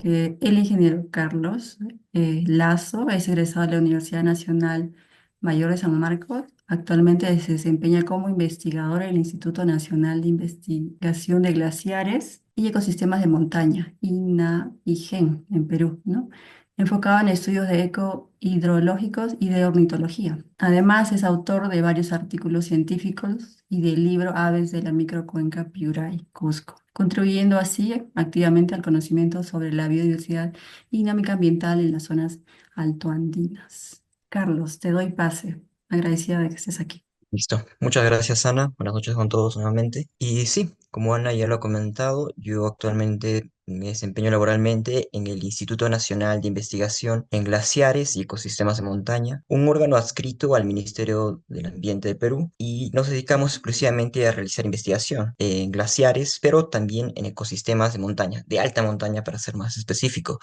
El ingeniero Carlos Lazo es egresado de la Universidad Nacional Mayor de San Marcos. Actualmente se desempeña como investigador en el Instituto Nacional de Investigación de Glaciares y Ecosistemas de Montaña, INAIGEN, en Perú, ¿no? Enfocado en estudios de ecohidrológicos y de ornitología. Además, es autor de varios artículos científicos y del libro Aves de la Microcuenca Piuray, Cusco, contribuyendo así activamente al conocimiento sobre la biodiversidad y dinámica ambiental en las zonas altoandinas. Carlos, te doy pase. Agradecida de que estés aquí. Listo. Muchas gracias, Ana. Buenas noches con todos nuevamente. Y sí, como Ana ya lo ha comentado, yo actualmente me desempeño laboralmente en el Instituto Nacional de Investigación en Glaciares y Ecosistemas de Montaña, un órgano adscrito al Ministerio del Ambiente de Perú, y nos dedicamos exclusivamente a realizar investigación en glaciares, pero también en ecosistemas de montaña, de alta montaña para ser más específico,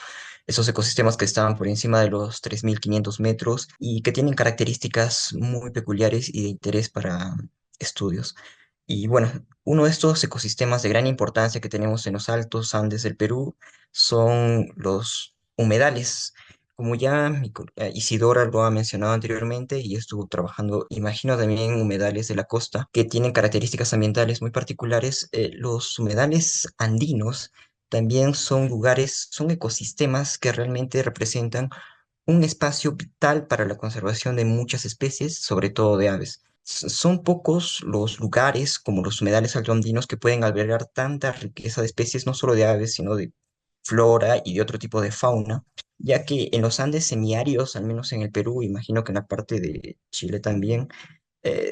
esos ecosistemas que estaban por encima de los 3.500 metros y que tienen características muy peculiares y de interés para estudios. Y bueno, uno de estos ecosistemas de gran importancia que tenemos en los Altos Andes del Perú son los humedales. Como ya Isidora lo ha mencionado anteriormente y estuvo trabajando, imagino también en humedales de la costa, que tienen características ambientales muy particulares, los humedales andinos también son lugares, son ecosistemas que realmente representan un espacio vital para la conservación de muchas especies, sobre todo de aves. Son pocos los lugares, como los humedales altoandinos, que pueden albergar tanta riqueza de especies, no solo de aves, sino de flora y de otro tipo de fauna, ya que en los Andes semiáridos, al menos en el Perú, imagino que en la parte de Chile también,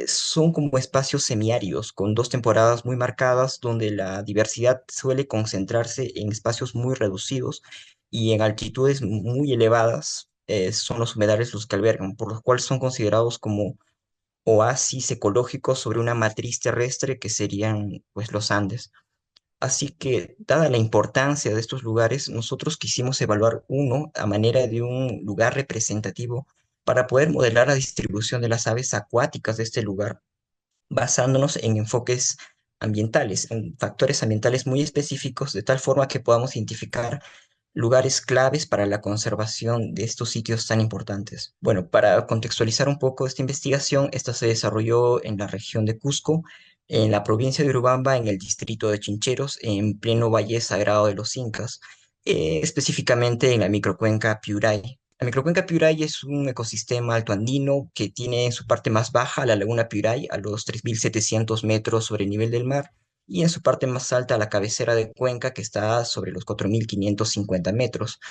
son como espacios semiáridos, con dos temporadas muy marcadas, donde la diversidad suele concentrarse en espacios muy reducidos y en altitudes muy elevadas. Son los humedales los que albergan, por lo cual son considerados como oasis ecológicos sobre una matriz terrestre que serían pues los Andes. Así que, dada la importancia de estos lugares, nosotros quisimos evaluar uno a manera de un lugar representativo para poder modelar la distribución de las aves acuáticas de este lugar, basándonos en enfoques ambientales, en factores ambientales muy específicos, de tal forma que podamos identificar lugares claves para la conservación de estos sitios tan importantes. Bueno, para contextualizar un poco esta investigación, esta se desarrolló en la región de Cusco, en la provincia de Urubamba, en el distrito de Chincheros, en pleno Valle Sagrado de los Incas, específicamente en la microcuenca Piuray. La microcuenca Piuray es un ecosistema altoandino que tiene en su parte más baja la laguna Piuray a los 3.700 metros sobre el nivel del mar, y en su parte más alta la cabecera de Cuenca, que está sobre los 4.550 metros,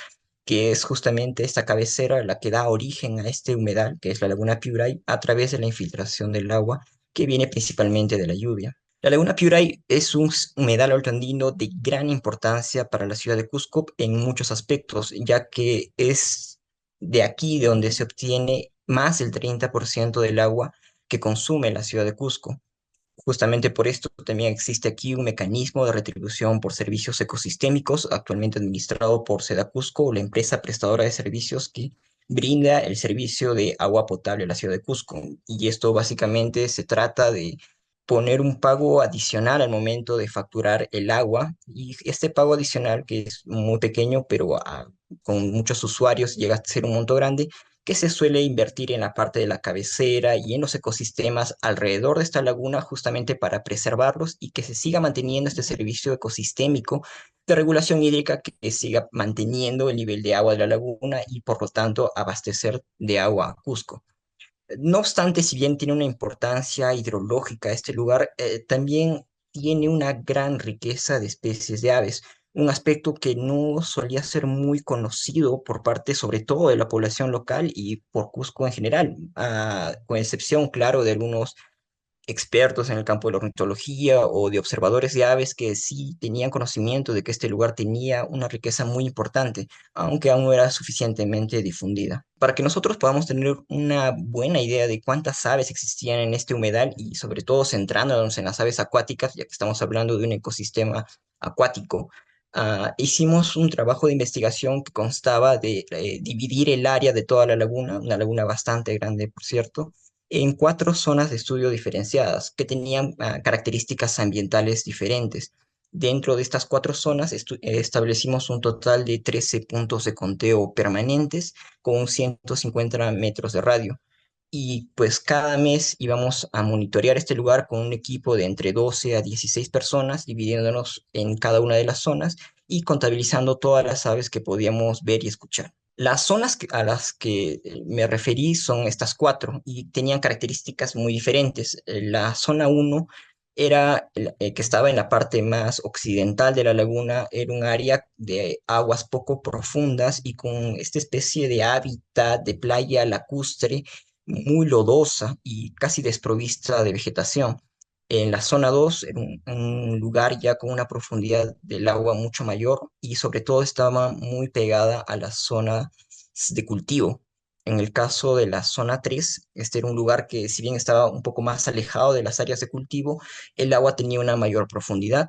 que es justamente esta cabecera la que da origen a este humedal, que es la laguna Piuray, a través de la infiltración del agua que viene principalmente de la lluvia. La laguna Piuray es un humedal altoandino de gran importancia para la ciudad de Cusco en muchos aspectos, ya que es de aquí de donde se obtiene más del 30% del agua que consume la ciudad de Cusco. Justamente por esto también existe aquí un mecanismo de retribución por servicios ecosistémicos, actualmente administrado por Sedacusco, la empresa prestadora de servicios que brinda el servicio de agua potable a la ciudad de Cusco. Y esto básicamente se trata de poner un pago adicional al momento de facturar el agua. Y este pago adicional, que es muy pequeño, pero con muchos usuarios llega a ser un monto grande, que se suele invertir en la parte de la cabecera y en los ecosistemas alrededor de esta laguna, justamente para preservarlos y que se siga manteniendo este servicio ecosistémico de regulación hídrica, que siga manteniendo el nivel de agua de la laguna y por lo tanto abastecer de agua a Cusco. No obstante, si bien tiene una importancia hidrológica este lugar, también tiene una gran riqueza de especies de aves, un aspecto que no solía ser muy conocido por parte, sobre todo, de la población local y por Cusco en general, con excepción, claro, de algunos expertos en el campo de la ornitología o de observadores de aves que sí tenían conocimiento de que este lugar tenía una riqueza muy importante, aunque aún no era suficientemente difundida. Para que nosotros podamos tener una buena idea de cuántas aves existían en este humedal y sobre todo centrándonos en las aves acuáticas, ya que estamos hablando de un ecosistema acuático, hicimos un trabajo de investigación que constaba de dividir el área de toda la laguna, una laguna bastante grande, por cierto, en cuatro zonas de estudio diferenciadas que tenían características ambientales diferentes. Dentro de estas cuatro zonas establecimos un total de 13 puntos de conteo permanentes con 150 metros de radio. Y pues cada mes íbamos a monitorear este lugar con un equipo de entre 12 a 16 personas, dividiéndonos en cada una de las zonas y contabilizando todas las aves que podíamos ver y escuchar. Las zonas a las que me referí son estas cuatro y tenían características muy diferentes. La zona uno era que estaba en la parte más occidental de la laguna, era un área de aguas poco profundas y con esta especie de hábitat de playa lacustre muy lodosa y casi desprovista de vegetación. En la zona 2 era un lugar ya con una profundidad del agua mucho mayor y sobre todo estaba muy pegada a la zona de cultivo. En el caso de la zona 3 este era un lugar que si bien estaba un poco más alejado de las áreas de cultivo, el agua tenía una mayor profundidad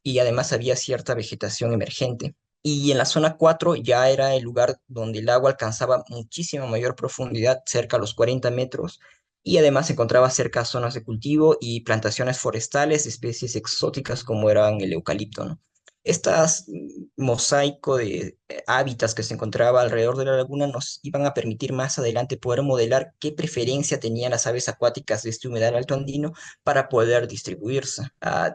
y además había cierta vegetación emergente. Y en la zona 4 ya era el lugar donde el agua alcanzaba muchísima mayor profundidad, cerca a los 40 metros, y además se encontraba cerca zonas de cultivo y plantaciones forestales de especies exóticas como eran el eucalipto, ¿no? Estas mosaico de hábitats que se encontraba alrededor de la laguna nos iban a permitir más adelante poder modelar qué preferencia tenían las aves acuáticas de este humedal alto andino para poder distribuirse.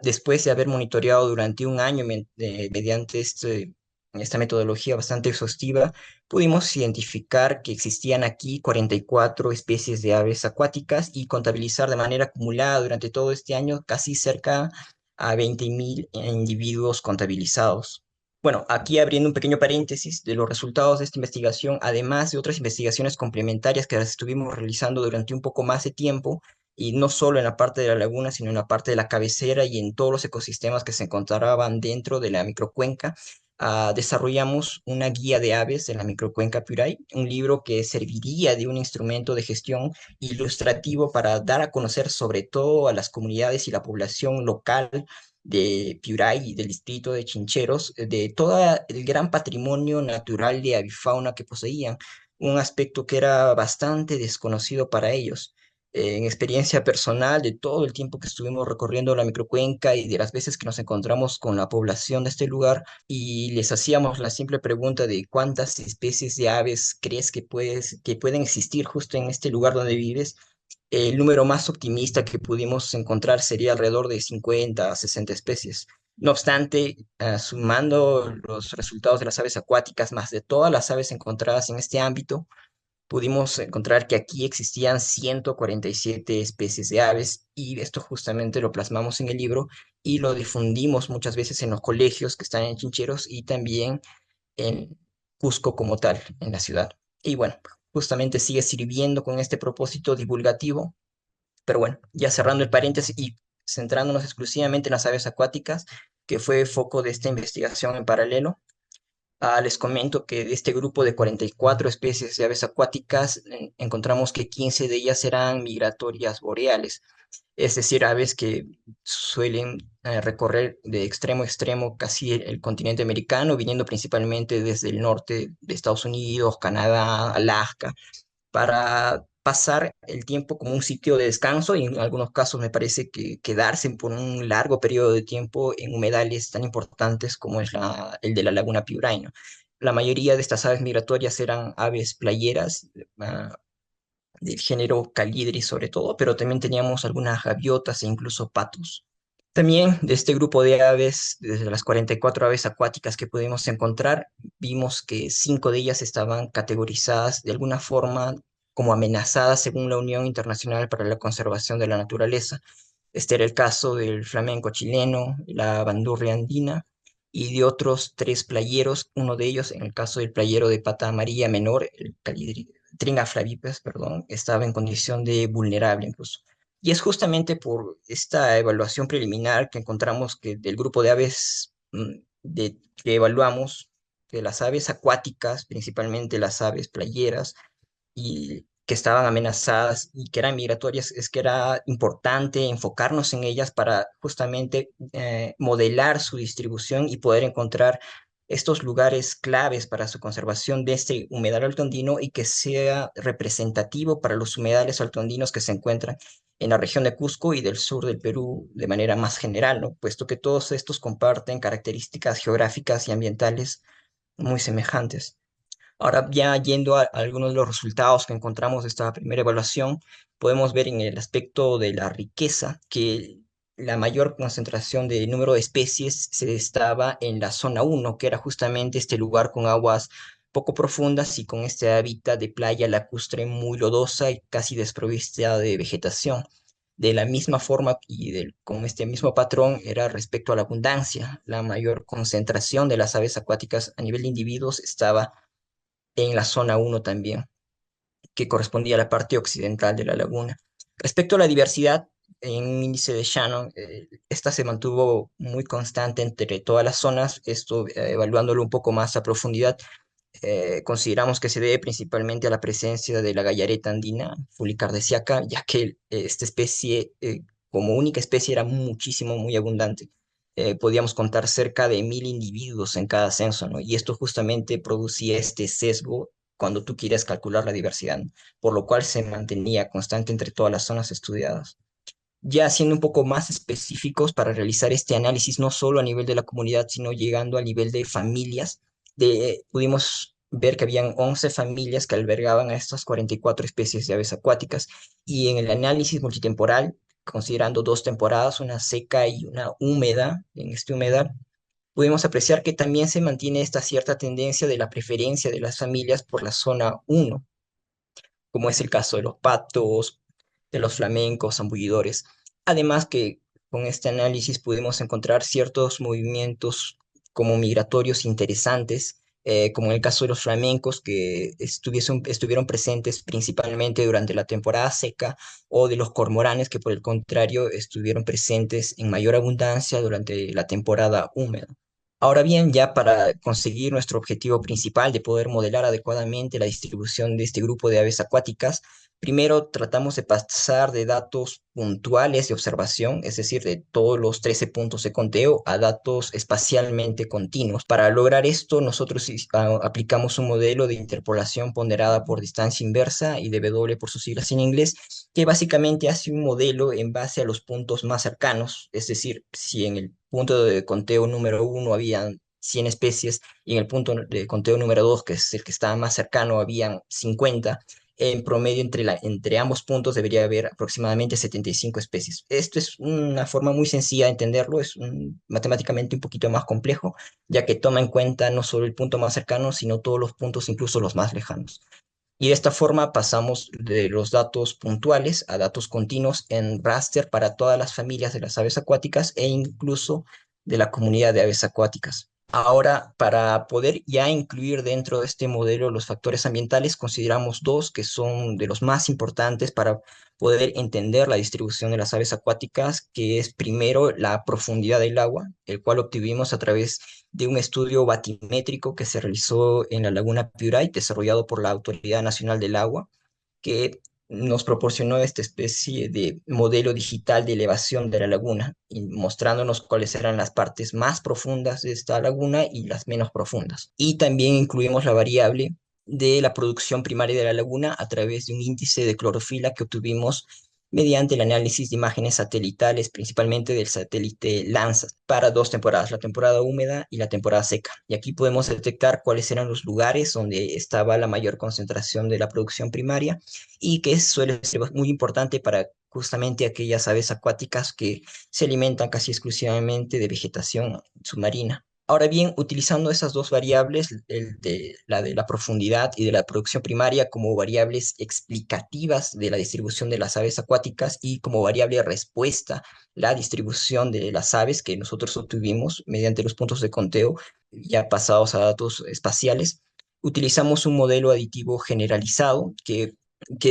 Después de haber monitoreado durante un año mediante esta metodología bastante exhaustiva, pudimos identificar que existían aquí 44 especies de aves acuáticas y contabilizar de manera acumulada durante todo este año casi cerca a 20.000 individuos contabilizados. Bueno, aquí abriendo un pequeño paréntesis de los resultados de esta investigación, además de otras investigaciones complementarias que las estuvimos realizando durante un poco más de tiempo, y no solo en la parte de la laguna, sino en la parte de la cabecera y en todos los ecosistemas que se encontraban dentro de la microcuenca, desarrollamos una guía de aves de la microcuenca Piuray, un libro que serviría de un instrumento de gestión ilustrativo para dar a conocer sobre todo a las comunidades y la población local de Piuray y del distrito de Chincheros, de todo el gran patrimonio natural de avifauna que poseían, un aspecto que era bastante desconocido para ellos. En experiencia personal de todo el tiempo que estuvimos recorriendo la microcuenca y de las veces que nos encontramos con la población de este lugar, y les hacíamos la simple pregunta de cuántas especies de aves crees que pueden existir justo en este lugar donde vives. El número más optimista que pudimos encontrar sería alrededor de 50 a 60 especies. No obstante, sumando los resultados de las aves acuáticas más de todas las aves encontradas en este ámbito, pudimos encontrar que aquí existían 147 especies de aves y esto justamente lo plasmamos en el libro y lo difundimos muchas veces en los colegios que están en Chincheros y también en Cusco como tal, en la ciudad. Y bueno, justamente sigue sirviendo con este propósito divulgativo, pero bueno, ya cerrando el paréntesis y centrándonos exclusivamente en las aves acuáticas, que fue foco de esta investigación en paralelo. Les comento que de este grupo de 44 especies de aves acuáticas, encontramos que 15 de ellas eran migratorias boreales, es decir, aves que suelen recorrer de extremo a extremo casi el continente americano, viniendo principalmente desde el norte de Estados Unidos, Canadá, Alaska, para pasar el tiempo como un sitio de descanso y en algunos casos me parece que quedarse por un largo periodo de tiempo en humedales tan importantes como es el de la Laguna Piurain, ¿no? La mayoría de estas aves migratorias eran aves playeras, del género Calidri sobre todo, pero también teníamos algunas gaviotas e incluso patos. También de este grupo de aves, desde las 44 aves acuáticas que pudimos encontrar, vimos que 5 de ellas estaban categorizadas de alguna forma como amenazadas según la Unión Internacional para la Conservación de la Naturaleza. Este era el caso del flamenco chileno, la bandurria andina y de otros 3 playeros, uno de ellos, en el caso del playero de pata amarilla menor, el Tringa flavipes, perdón, estaba en condición de vulnerable incluso. Y es justamente por esta evaluación preliminar que encontramos que del grupo de aves que evaluamos, que las aves acuáticas, principalmente las aves playeras, y que estaban amenazadas y que eran migratorias, es que era importante enfocarnos en ellas para justamente modelar su distribución y poder encontrar estos lugares claves para su conservación de este humedal altoandino y que sea representativo para los humedales altoandinos que se encuentran en la región de Cusco y del sur del Perú de manera más general, ¿no? Puesto que todos estos comparten características geográficas y ambientales muy semejantes. Ahora, ya yendo a algunos de los resultados que encontramos de esta primera evaluación, podemos ver en el aspecto de la riqueza que la mayor concentración de número de especies se estaba en la zona uno, que era justamente este lugar con aguas poco profundas y con este hábitat de playa lacustre muy lodosa y casi desprovista de vegetación. De la misma forma con este mismo patrón era respecto a la abundancia. La mayor concentración de las aves acuáticas a nivel de individuos estaba en la zona uno también, que correspondía a la parte occidental de la laguna. Respecto a la diversidad, en un índice de Shannon, esta se mantuvo muy constante entre todas las zonas, esto evaluándolo un poco más a profundidad. Consideramos que se debe principalmente a la presencia de la gallareta andina fulicardesiaca, ya que esta especie, como única especie, era muchísimo, muy abundante. Podíamos contar cerca de 1.000 individuos en cada censo, ¿no? Y esto justamente producía este sesgo cuando tú quieres calcular la diversidad, ¿no? Por lo cual se mantenía constante entre todas las zonas estudiadas. Ya siendo un poco más específicos para realizar este análisis, no solo a nivel de la comunidad, sino llegando a nivel de familias, pudimos ver que habían 11 familias que albergaban a estas 44 especies de aves acuáticas y en el análisis multitemporal, considerando dos temporadas, una seca y una húmeda, en este humedal, pudimos apreciar que también se mantiene esta cierta tendencia de la preferencia de las familias por la zona uno, como es el caso de los patos, de los flamencos, zambullidores. Además que con este análisis pudimos encontrar ciertos movimientos como migratorios interesantes, como en el caso de los flamencos que estuvieron presentes principalmente durante la temporada seca, o de los cormoranes que por el contrario estuvieron presentes en mayor abundancia durante la temporada húmeda. Ahora bien, ya para conseguir nuestro objetivo principal de poder modelar adecuadamente la distribución de este grupo de aves acuáticas, primero tratamos de pasar de datos puntuales de observación, es decir, de todos los 13 puntos de conteo, a datos espacialmente continuos. Para lograr esto, nosotros aplicamos un modelo de interpolación ponderada por distancia inversa y W por sus siglas en inglés, que básicamente hace un modelo en base a los puntos más cercanos, es decir, si en el punto de conteo número uno habían 100 especies y en el punto de conteo número 2, que es el que estaba más cercano, habían 50, en promedio entre ambos puntos debería haber aproximadamente 75 especies. Esto es una forma muy sencilla de entenderlo, es matemáticamente un poquito más complejo, ya que toma en cuenta no solo el punto más cercano, sino todos los puntos, incluso los más lejanos. Y de esta forma pasamos de los datos puntuales a datos continuos en raster para todas las familias de las aves acuáticas e incluso de la comunidad de aves acuáticas. Ahora, para poder ya incluir dentro de este modelo los factores ambientales, consideramos dos que son de los más importantes para poder entender la distribución de las aves acuáticas, que es primero la profundidad del agua, el cual obtuvimos a través de un estudio batimétrico que se realizó en la Laguna Piuray, desarrollado por la Autoridad Nacional del Agua, que nos proporcionó esta especie de modelo digital de elevación de la laguna, y mostrándonos cuáles eran las partes más profundas de esta laguna y las menos profundas. Y también incluimos la variable de la producción primaria de la laguna a través de un índice de clorofila que obtuvimos mediante el análisis de imágenes satelitales, principalmente del satélite Landsat, para dos temporadas, la temporada húmeda y la temporada seca. Y aquí podemos detectar cuáles eran los lugares donde estaba la mayor concentración de la producción primaria y que suele ser muy importante para justamente aquellas aves acuáticas que se alimentan casi exclusivamente de vegetación submarina. Ahora bien, utilizando esas dos variables, la de la profundidad y de la producción primaria como variables explicativas de la distribución de las aves acuáticas y como variable respuesta, la distribución de las aves que nosotros obtuvimos mediante los puntos de conteo ya pasados a datos espaciales, utilizamos un modelo aditivo generalizado que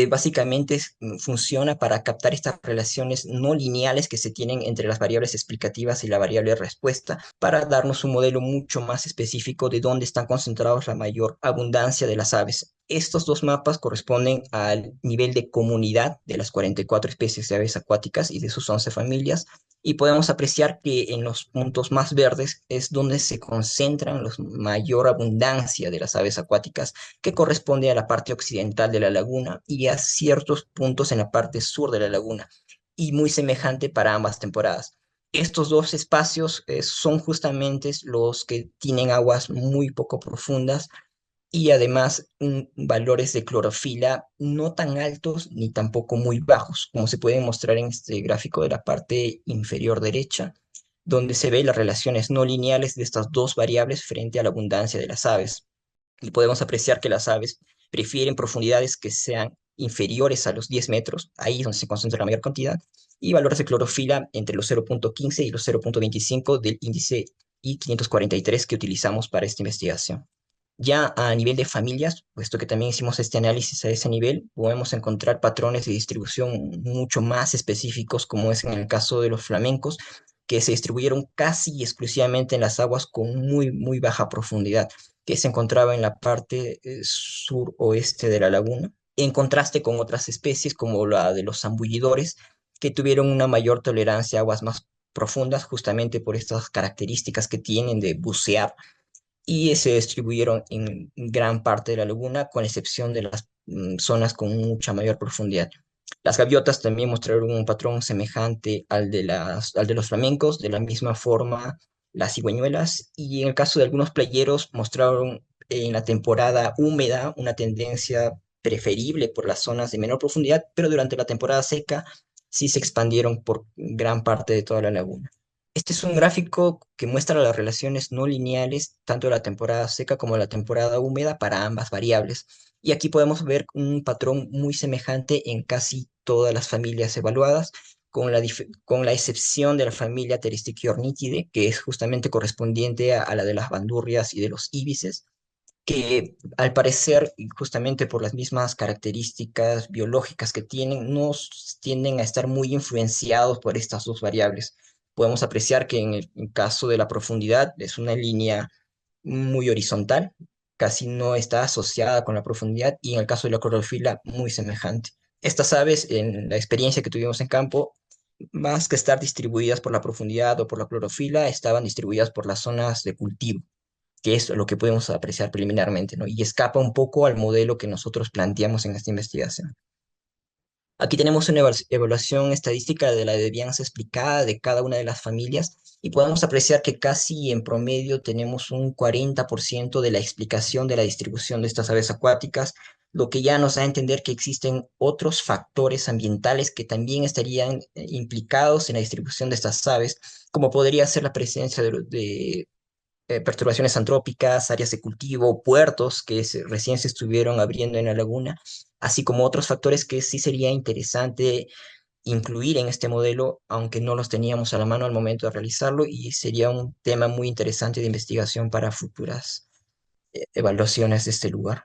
básicamente funciona para captar estas relaciones no lineales que se tienen entre las variables explicativas y la variable respuesta, para darnos un modelo mucho más específico de dónde están concentrados la mayor abundancia de las aves. Estos dos mapas corresponden al nivel de comunidad de las 44 especies de aves acuáticas y de sus 11 familias, y podemos apreciar que en los puntos más verdes es donde se concentran la mayor abundancia de las aves acuáticas, que corresponde a la parte occidental de la laguna y a ciertos puntos en la parte sur de la laguna, y muy semejante para ambas temporadas. Estos dos espacios son justamente los que tienen aguas muy poco profundas y además valores de clorofila no tan altos ni tampoco muy bajos, como se puede mostrar en este gráfico de la parte inferior derecha, donde se ve las relaciones no lineales de estas dos variables frente a la abundancia de las aves. Y podemos apreciar que las aves prefieren profundidades que sean inferiores a los 10 metros, ahí es donde se concentra la mayor cantidad, y valores de clorofila entre los 0,15 y los 0,25 del índice I543 que utilizamos para esta investigación. Ya a nivel de familias, puesto que también hicimos este análisis a ese nivel, podemos encontrar patrones de distribución mucho más específicos, como es en el caso de los flamencos, que se distribuyeron casi exclusivamente en las aguas con muy baja profundidad, que se encontraba en la parte suroeste de la laguna, en contraste con otras especies como la de los zambullidores, que tuvieron una mayor tolerancia a aguas más profundas, justamente por estas características que tienen de bucear y se distribuyeron en gran parte de la laguna, con excepción de las zonas con mucha mayor profundidad. Las gaviotas también mostraron un patrón semejante al de los flamencos, de la misma forma las cigüeñuelas, y en el caso de algunos playeros mostraron en la temporada húmeda una tendencia preferible por las zonas de menor profundidad, pero durante la temporada seca sí se expandieron por gran parte de toda la laguna. Este es un gráfico que muestra las relaciones no lineales tanto de la temporada seca como de la temporada húmeda para ambas variables. Y aquí podemos ver un patrón muy semejante en casi todas las familias evaluadas, con la excepción de la familia Pteristichiornithidae, que es justamente correspondiente a la de las bandurrias y de los íbices, que al parecer, y justamente por las mismas características biológicas que tienen, no tienden a estar muy influenciados por estas dos variables. Podemos apreciar que en caso de la profundidad es una línea muy horizontal, casi no está asociada con la profundidad, y en el caso de la clorofila, muy semejante. Estas aves, en la experiencia que tuvimos en campo, más que estar distribuidas por la profundidad o por la clorofila, estaban distribuidas por las zonas de cultivo, que es lo que podemos apreciar preliminarmente, ¿no? Y escapa un poco al modelo que nosotros planteamos en esta investigación. Aquí tenemos una evaluación estadística de la devianza explicada de cada una de las familias y podemos apreciar que casi en promedio tenemos un 40% de la explicación de la distribución de estas aves acuáticas, lo que ya nos da a entender que existen otros factores ambientales que también estarían implicados en la distribución de estas aves, como podría ser la presencia perturbaciones antrópicas, áreas de cultivo, puertos que recién se estuvieron abriendo en la laguna, así como otros factores que sí sería interesante incluir en este modelo, aunque no los teníamos a la mano al momento de realizarlo, y sería un tema muy interesante de investigación para futuras evaluaciones de este lugar.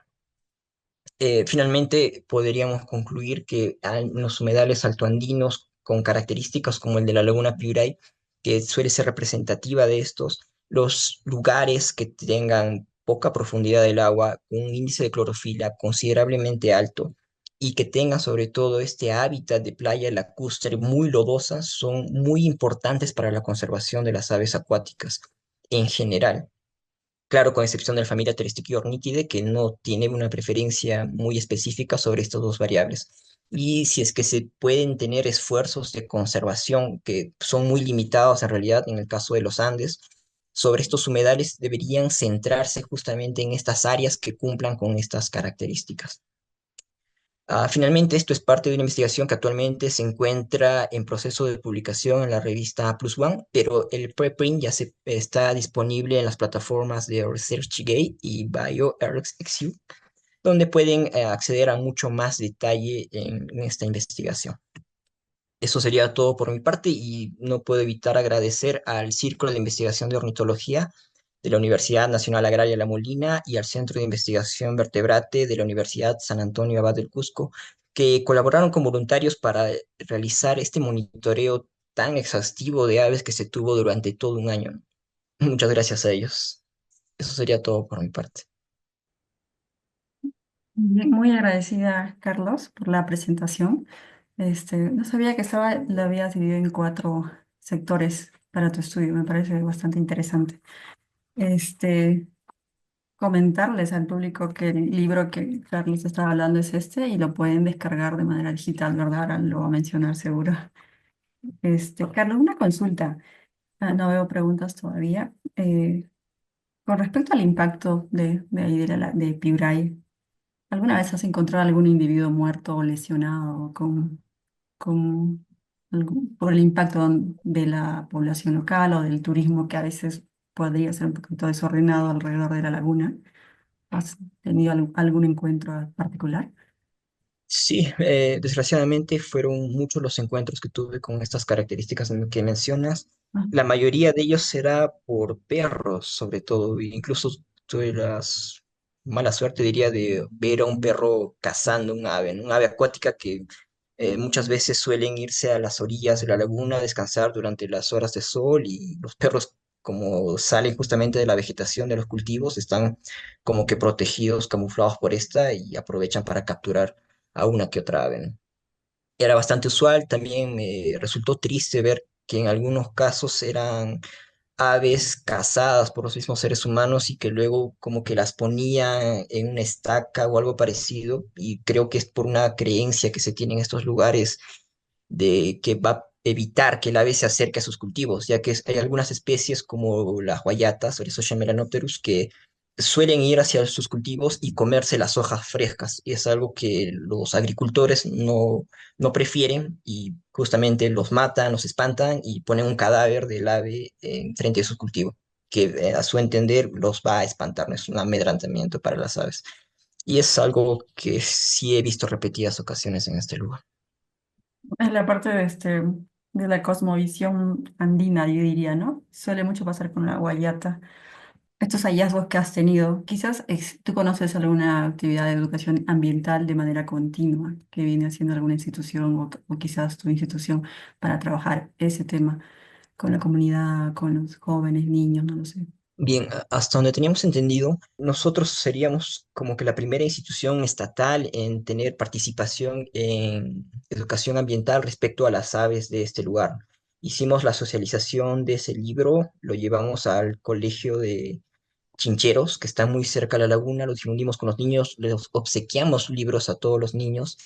Finalmente, podríamos concluir que en los humedales altoandinos con características como el de la Laguna Piuray, que suele ser representativa de estos, los lugares que tengan poca profundidad del agua, con un índice de clorofila considerablemente alto y que tengan sobre todo este hábitat de playa lacustre muy lodosa, son muy importantes para la conservación de las aves acuáticas en general. Claro, con excepción de la familia Pteristichiornithidae, que no tiene una preferencia muy específica sobre estas dos variables. Y si es que se pueden tener esfuerzos de conservación que son muy limitados en realidad en el caso de los Andes, sobre estos humedales deberían centrarse justamente en estas áreas que cumplan con estas características. Finalmente, esto es parte de una investigación que actualmente se encuentra en proceso de publicación en la revista Plus One, pero el preprint ya está disponible en las plataformas de ResearchGate y bioRxU, donde pueden acceder a mucho más detalle en esta investigación. Eso sería todo por mi parte y no puedo evitar agradecer al Círculo de Investigación de Ornitología de la Universidad Nacional Agraria La Molina y al Centro de Investigación Vertebrate de la Universidad San Antonio Abad del Cusco, que colaboraron con voluntarios para realizar este monitoreo tan exhaustivo de aves que se tuvo durante todo un año. Muchas gracias a ellos. Eso sería todo por mi parte. Bien, muy agradecida, Carlos, por la presentación. No sabía que lo habías dividido en cuatro sectores para tu estudio, me parece bastante interesante. Este, Comentarles al público que el libro que Carlos estaba hablando es este y lo pueden descargar de manera digital, ¿verdad? Ahora lo va a mencionar seguro. Carlos, una consulta. No veo preguntas todavía. Con respecto al impacto de ahí de Piura, ¿alguna vez has encontrado algún individuo muerto o lesionado por el impacto de la población local o del turismo que a veces podría ser un poquito desordenado alrededor de la laguna? ¿Has tenido algún encuentro particular? Sí, desgraciadamente fueron muchos los encuentros que tuve con estas características que mencionas. Ah, La mayoría de ellos será por perros, sobre todo. E incluso tuve la mala suerte, diría, de ver a un perro cazando un ave, ¿no? Un ave acuática que muchas veces suelen irse a las orillas de la laguna a descansar durante las horas de sol y los perros, como salen justamente de la vegetación de los cultivos, están como que protegidos, camuflados por esta y aprovechan para capturar a una que otra ave, ¿no? Era bastante usual, también me resultó triste ver que en algunos casos eran aves cazadas por los mismos seres humanos y que luego como que las ponían en una estaca o algo parecido, y creo que es por una creencia que se tiene en estos lugares de que va a evitar que el ave se acerque a sus cultivos, ya que hay algunas especies como las guayatas, Oryzochia melanopterus, que suelen ir hacia sus cultivos y comerse las hojas frescas. Y es algo que los agricultores no prefieren y justamente los matan, los espantan y ponen un cadáver del ave en frente de sus cultivos, que a su entender los va a espantar, no es un amedrentamiento para las aves. Y es algo que sí he visto repetidas ocasiones en este lugar. es la parte de la cosmovisión andina, yo diría, ¿no? Suele mucho pasar con la guayata. Estos hallazgos que has tenido, quizás tú conoces alguna actividad de educación ambiental de manera continua que viene haciendo alguna institución o quizás tu institución para trabajar ese tema con la comunidad, con los jóvenes, niños, no lo sé. Bien, hasta donde teníamos entendido, nosotros seríamos como que la primera institución estatal en tener participación en educación ambiental respecto a las aves de este lugar. Hicimos la socialización de ese libro, lo llevamos al colegio de Chincheros, que está muy cerca de la laguna, lo difundimos con los niños, les obsequiamos libros a todos los niños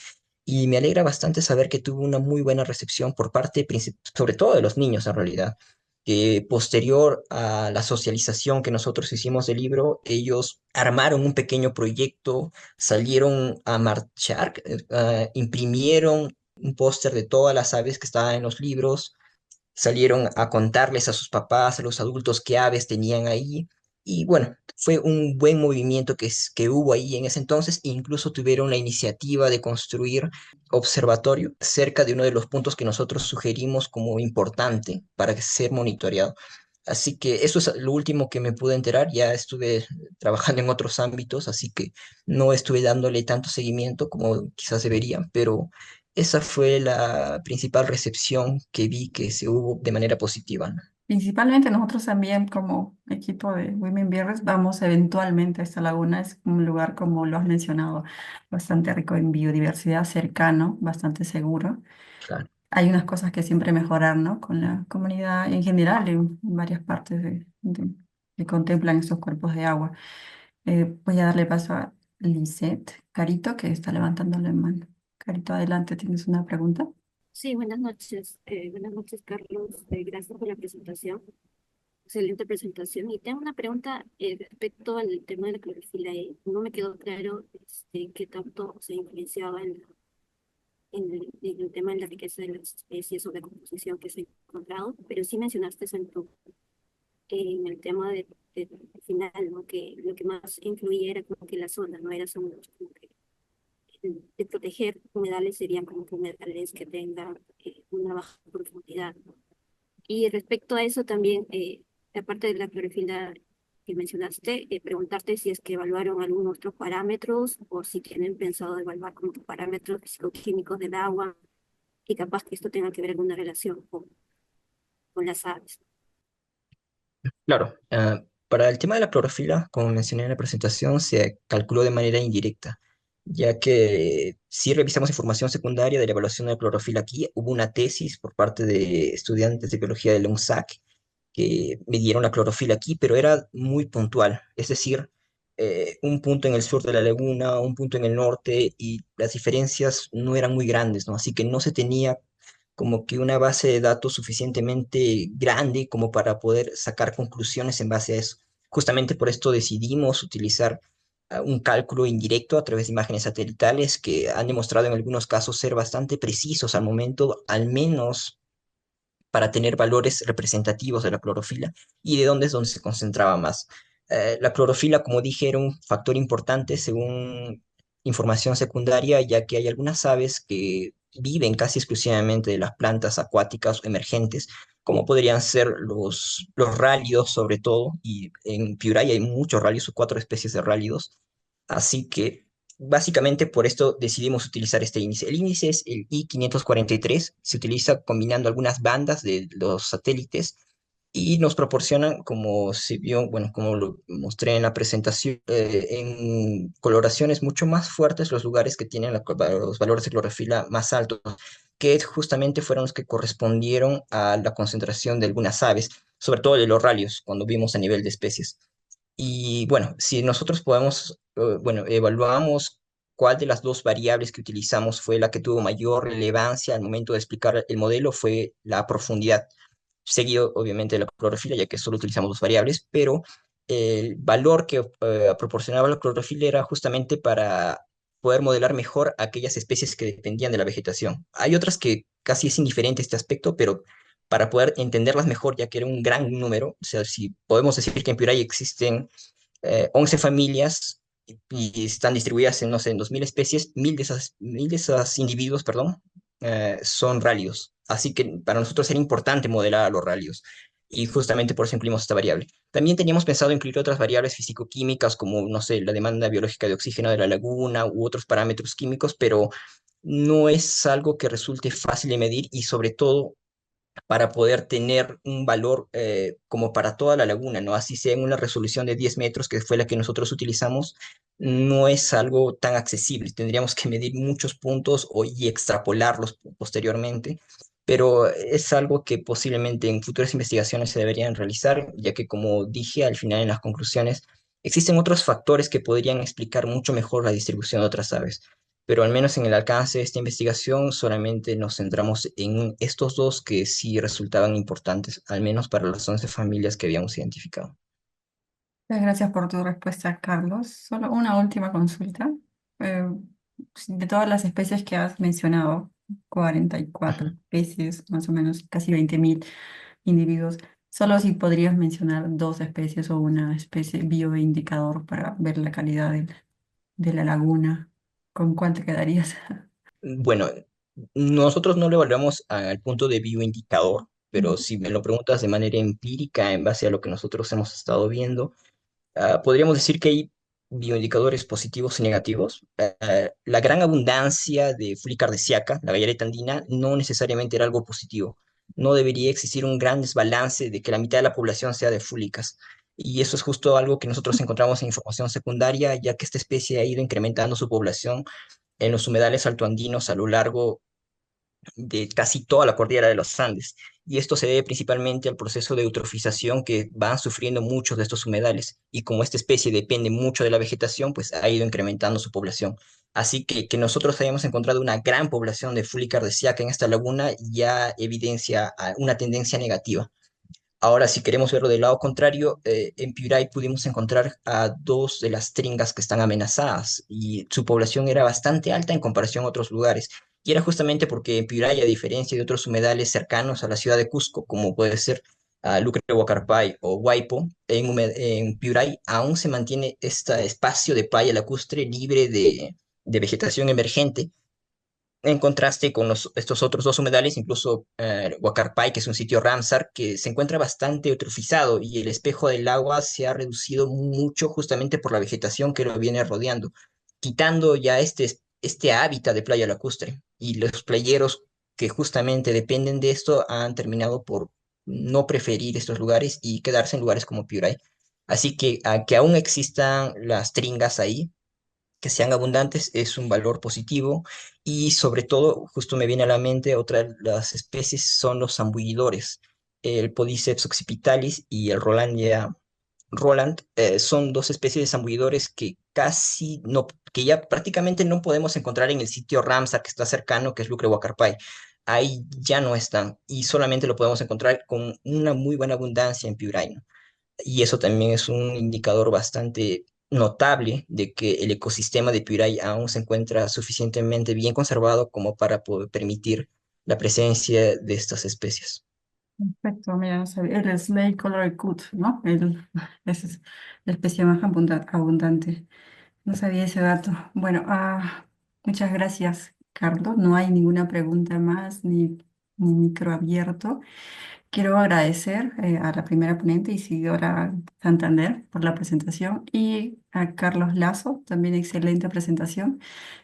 y me alegra bastante saber que tuvo una muy buena recepción por parte, sobre todo de los niños en realidad, que posterior a la socialización que nosotros hicimos del libro, ellos armaron un pequeño proyecto, salieron a marchar, imprimieron un póster de todas las aves que estaban en los libros, salieron a contarles a sus papás, a los adultos qué aves tenían ahí. Y bueno, fue un buen movimiento que hubo ahí en ese entonces. E incluso tuvieron la iniciativa de construir observatorio cerca de uno de los puntos que nosotros sugerimos como importante para ser monitoreado. Así que eso es lo último que me pude enterar. Ya estuve trabajando en otros ámbitos, así que no estuve dándole tanto seguimiento como quizás debería, pero esa fue la principal recepción que vi que se hubo de manera positiva, ¿no? Principalmente nosotros también como equipo de Women Bearers vamos eventualmente a esta laguna. Es un lugar, como lo has mencionado, bastante rico en biodiversidad, cercano, bastante seguro. Claro. Hay unas cosas que siempre mejorar, ¿no? Con la comunidad en general, en varias partes que contemplan estos cuerpos de agua. Voy a darle paso a Lisette Carito, que está levantando la mano. Carito, adelante, ¿tienes una pregunta? Sí, buenas noches. Buenas noches, Carlos. Gracias por la presentación. Excelente presentación. Y tengo una pregunta respecto al tema de la clorofila E. No me quedó claro qué tanto se influenciaba en el tema de la riqueza de las especies o de composición que se ha encontrado, pero sí mencionaste eso en el tema al final, ¿no? Que lo que más influía era como que la zona, no era solo como que de proteger humedales serían como que humedales que tengan una baja profundidad, ¿no? Y respecto a eso también, aparte de la clorofila que mencionaste, preguntarte si es que evaluaron algunos otros parámetros o si tienen pensado evaluar como parámetros físico-químicos del agua y capaz que esto tenga que ver alguna relación con las aves. Claro, para el tema de la clorofila, como mencioné en la presentación, se calculó de manera indirecta. ya que si revisamos información secundaria de la evaluación de la clorofila aquí, hubo una tesis por parte de estudiantes de biología de la UNSAC que midieron la clorofila aquí, pero era muy puntual, es decir, un punto en el sur de la laguna, un punto en el norte, y las diferencias no eran muy grandes, ¿no? Así que no se tenía como que una base de datos suficientemente grande como para poder sacar conclusiones en base a eso. Justamente por esto decidimos utilizar un cálculo indirecto a través de imágenes satelitales que han demostrado en algunos casos ser bastante precisos al momento, al menos para tener valores representativos de la clorofila y de dónde es donde se concentraba más. La clorofila, como dije, era un factor importante según información secundaria, ya que hay algunas aves que viven casi exclusivamente de las plantas acuáticas emergentes, como podrían ser los rálidos sobre todo, y en Piuray hay muchos rálidos, 4 especies de rálidos, así que básicamente por esto decidimos utilizar este índice. El índice es el I-543, se utiliza combinando algunas bandas de los satélites y nos proporcionan, como se vio, bueno, como lo mostré en la presentación, en coloraciones mucho más fuertes los lugares que tienen los valores de clorofila más altos, que justamente fueron los que correspondieron a la concentración de algunas aves, sobre todo de los ralios, cuando vimos a nivel de especies. Y bueno, si nosotros podemos, bueno, evaluamos cuál de las dos variables que utilizamos fue la que tuvo mayor relevancia al momento de explicar el modelo, fue la profundidad, seguido obviamente de la clorofila, ya que solo utilizamos dos variables, pero el valor que proporcionaba la clorofila era justamente para poder modelar mejor aquellas especies que dependían de la vegetación. Hay otras que casi es indiferente este aspecto, pero para poder entenderlas mejor, ya que era un gran número, o sea, si podemos decir que en Piuray existen 11 familias y están distribuidas en, no sé, en 2.000 especies, mil de esas individuos, perdón, son rálidos. Así que para nosotros era importante modelar a los rálidos y justamente por eso incluimos esta variable. También teníamos pensado incluir otras variables físico-químicas como, no sé, la demanda biológica de oxígeno de la laguna u otros parámetros químicos, pero no es algo que resulte fácil de medir y sobre todo para poder tener un valor como para toda la laguna, ¿no? Así sea en una resolución de 10 metros, que fue la que nosotros utilizamos, no es algo tan accesible. Tendríamos que medir muchos puntos y extrapolarlos posteriormente, pero es algo que posiblemente en futuras investigaciones se deberían realizar, ya que como dije al final en las conclusiones, existen otros factores que podrían explicar mucho mejor la distribución de otras aves, pero al menos en el alcance de esta investigación solamente nos centramos en estos dos que sí resultaban importantes, al menos para las 11 familias que habíamos identificado. Muchas gracias por tu respuesta, Carlos. Solo una última consulta. Eh, de todas las especies que has mencionado, 44 Ujú. especies, más o menos casi 20.000 individuos, solo si podrías mencionar dos especies o una especie bioindicador para ver la calidad de la laguna, ¿con cuál te quedarías? Bueno, nosotros no lo evaluamos al punto de bioindicador, pero Ujú. si me lo preguntas de manera empírica, en base a lo que nosotros hemos estado viendo, podríamos decir que hay bioindicadores positivos y negativos. La gran abundancia de Fulicardesiaca, la galleta andina, no necesariamente era algo positivo. No debería existir un gran desbalance de que la mitad de la población sea de fúlicas. Y eso es justo algo que nosotros encontramos en información secundaria, ya que esta especie ha ido incrementando su población en los humedales altoandinos a lo largo de casi toda la cordillera de los Andes. Y esto se debe principalmente al proceso de eutrofización que van sufriendo muchos de estos humedales. Y como esta especie depende mucho de la vegetación, pues ha ido incrementando su población. Así que nosotros hayamos encontrado una gran población de Fulica ardesiaca en esta laguna ya evidencia una tendencia negativa. Ahora, si queremos verlo del lado contrario, en Piuray pudimos encontrar a dos de las tringas que están amenazadas y su población era bastante alta en comparación a otros lugares. Y era justamente porque en Piuray, a diferencia de otros humedales cercanos a la ciudad de Cusco, como puede ser Lucre Huacarpay o Huaypo, en Piuray aún se mantiene este espacio de playa lacustre libre de vegetación emergente en contraste con estos otros dos humedales, incluso Huacarpay, que es un sitio Ramsar, que se encuentra bastante eutrofizado y el espejo del agua se ha reducido mucho justamente por la vegetación que lo viene rodeando, quitando ya este hábitat de playa lacustre. Y los playeros que justamente dependen de esto han terminado por no preferir estos lugares y quedarse en lugares como Piuray. Así que, que aún existan las tringas ahí, que sean abundantes es un valor positivo y sobre todo, justo me viene a la mente, otra de las especies son los zambullidores, el Podiceps occipitalis y el Roland, son dos especies de zambullidores que casi no, que ya prácticamente no podemos encontrar en el sitio Ramsar que está cercano, que es Lucre Huacarpay. Ahí ya no están y solamente lo podemos encontrar con una muy buena abundancia en Piuraino. Y eso también es un indicador bastante notable de que el ecosistema de Piuray aún se encuentra suficientemente bien conservado como para poder permitir la presencia de estas especies. Perfecto, mira, no sabía, el Slate Colored Cut, ¿no? Esa es la especie más abundante. No sabía ese dato. Bueno, muchas gracias, Carlos. No hay ninguna pregunta más ni micro abierto. Quiero agradecer a la primera ponente, Isidora Santander, por la presentación y a Carlos Lazo, también excelente presentación.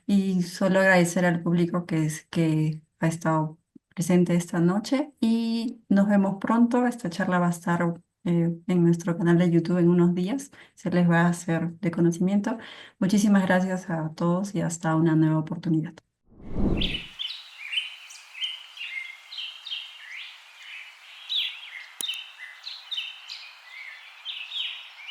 Y solo agradecer al público que ha estado presente esta noche y nos vemos pronto. Esta charla va a estar en nuestro canal de YouTube en unos días. Se les va a hacer de conocimiento. Muchísimas gracias a todos y hasta una nueva oportunidad.